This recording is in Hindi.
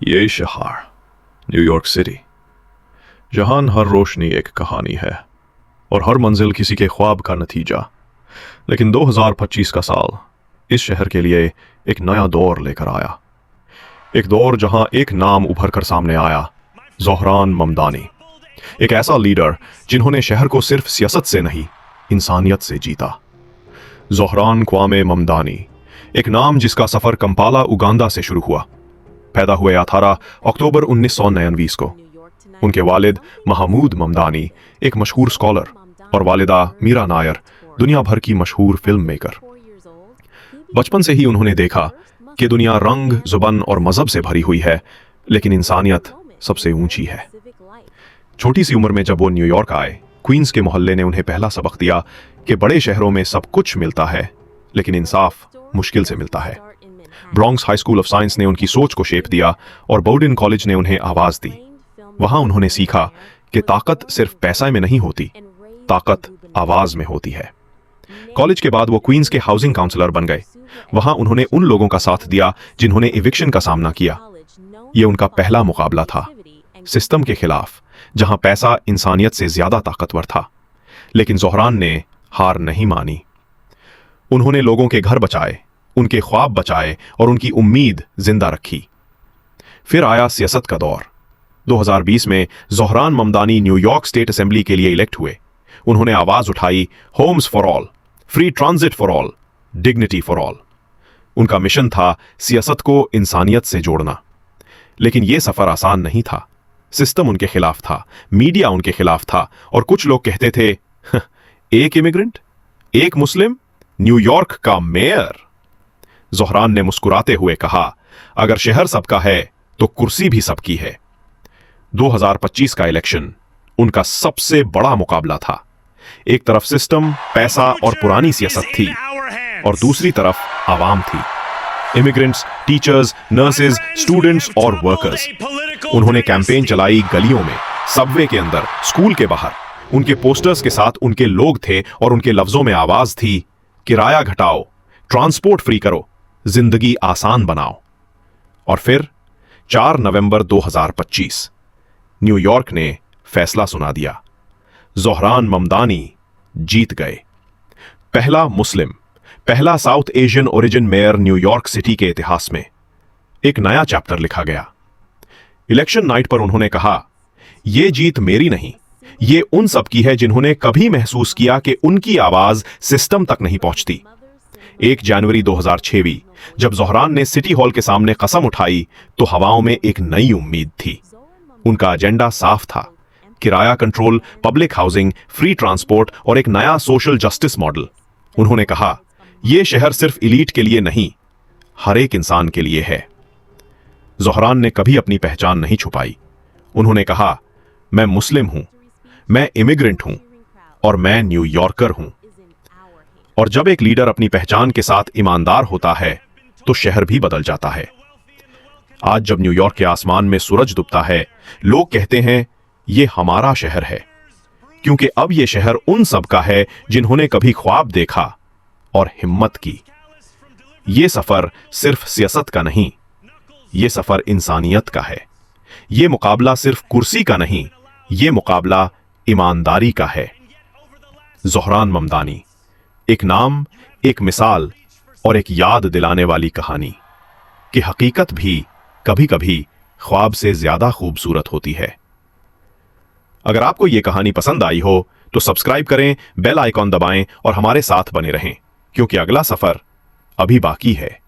ये शहर न्यूयॉर्क सिटी, जहां हर रोशनी एक कहानी है और हर मंजिल किसी के ख्वाब का नतीजा। लेकिन 2025 का साल इस शहर के लिए एक नया दौर लेकर आया। एक दौर जहां एक नाम उभर कर सामने आया, ज़ोहरान ममदानी। एक ऐसा लीडर जिन्होंने शहर को सिर्फ सियासत से नहीं, इंसानियत से जीता। ज़ोहरान क्वामे ममदानी, एक नाम जिसका सफर कंपाला उगांडा से शुरू हुआ। पैदा हुए 18 अक्टूबर 1929 को। उनके वालिद महमूद ममदानी एक मशहूर स्कॉलर और वालिदा मीरा नायर दुनिया भर की मशहूर फिल्म मेकर। बचपन से ही उन्होंने देखा कि दुनिया रंग, जुबान और मजहब से भरी हुई है, लेकिन इंसानियत सबसे ऊंची है। छोटी सी उम्र में जब वो न्यूयॉर्क आए, क्वींस के मोहल्ले ने उन्हें पहला सबक दिया कि बड़े शहरों में सब कुछ मिलता है, लेकिन इंसाफ मुश्किल से मिलता है। Bronx high school of science ने उनकी सोच को शेप दिया और बाउडन कॉलेज ने उन्हें आवाज दी। वहां उन्होंने सीखा कि ताकत सिर्फ पैसा में नहीं होती, ताकत आवाज में होती है। कॉलेज के बाद वो क्वींस के हाउसिंग काउंसलर बन गए। वहां उन्होंने उन लोगों का साथ दिया जिन्होंने इविक्शन का सामना किया। ये उनका पहला मुकाबला था, सिस्टम के खिलाफ, जहां पैसा इंसानियत से ज्यादा ताकतवर था। लेकिन ज़ोहरान ने हार नहीं मानी। उन्होंने लोगों के घर बचाए, उनके ख्वाब बचाए और उनकी उम्मीद जिंदा रखी। फिर आया सियासत का दौर। 2020 में Zohran Mamdani New York state assembly के लिए इलेक्ट हुए। उन्होंने आवाज उठाई, Holmes for all, free transit for all, dignity for all. उनका मिशन था सियासत को इंसानियत से जोड़ना। लेकिन यह सफर आसान नहीं था। सिस्टम उनके खिलाफ था, मीडिया उनके खिलाफ था और कुछ लोग कहते थे, एक इमिग्रेंट, एक मुस्लिम, न्यूयॉर्क का मेयर। ज़ोहरान ने मुस्कुराते हुए कहा, अगर शहर सबका है तो कुर्सी भी सबकी है। 2025 का इलेक्शन उनका सबसे बड़ा मुकाबला था। एक तरफ सिस्टम, पैसा और पुरानी सियासत थी और दूसरी तरफ आवाम थी। इमिग्रेंट्स, टीचर्स, नर्सेज, स्टूडेंट्स और वर्कर्स। उन्होंने कैंपेन चलाई गलियों में, सबवे के अंदर, स्कूल के बाहर। उनके पोस्टर्स के साथ उनके लोग थे और उनके लफ्जों में आवाज थी, किराया घटाओ, ट्रांसपोर्ट फ्री करो, जिंदगी आसान बनाओ। और फिर 4 नवंबर 2025 न्यूयॉर्क ने फैसला सुना दिया। ज़ोहरान ममदानी जीत गए। पहला मुस्लिम, पहला south Asian origin mayor New York city के इतिहास में। एक नया चैप्टर लिखा गया। इलेक्शन नाइट पर उन्होंने कहा, यह जीत मेरी नहीं, ये उन सब की है जिन्होंने कभी महसूस किया कि उनकी आवाज सिस्टम तक नहीं पहुंचती। 1 जनवरी 2006 जब ज़ोहरान ने सिटी हॉल के सामने कसम उठाई तो हवाओं में एक नई उम्मीद थी। उनका एजेंडा साफ था, किराया control, public housing, free transport और एक नया सोशल जस्टिस मॉडल। उन्होंने कहा, यह शहर सिर्फ इलीट के लिए नहीं, हर एक इंसान के लिए है। ज़ोहरान ने कभी अपनी पहचान नहीं छुपाई। उन्होंने कहा, मैं मुस्लिम हूं, मैं इमिग्रेंट हूं और मैं न्यूयॉर्कर हूं। और जब एक लीडर अपनी पहचान के साथ ईमानदार होता है तो शहर भी बदल जाता है। आज जब न्यूयॉर्क के आसमान में सूरज डूबता है, लोग कहते हैं, यह हमारा शहर है, क्योंकि अब यह शहर उन सब का है जिन्होंने कभी ख्वाब देखा और हिम्मत की। यह सफर सिर्फ सियासत का नहीं, यह सफर इंसानियत का है। यह मुकाबला सिर्फ कुर्सी का नहीं, यह मुकाबला ईमानदारी का है। ज़ोहरान ममदानी, एक नाम, एक मिसाल और एक याद दिलाने वाली कहानी कि हकीकत भी कभी कभी ख्वाब से ज्यादा खूबसूरत होती है। अगर आपको यह कहानी पसंद आई हो तो सब्सक्राइब करें, बेल आइकॉन दबाएं और हमारे साथ बने रहें, क्योंकि अगला सफर अभी बाकी है।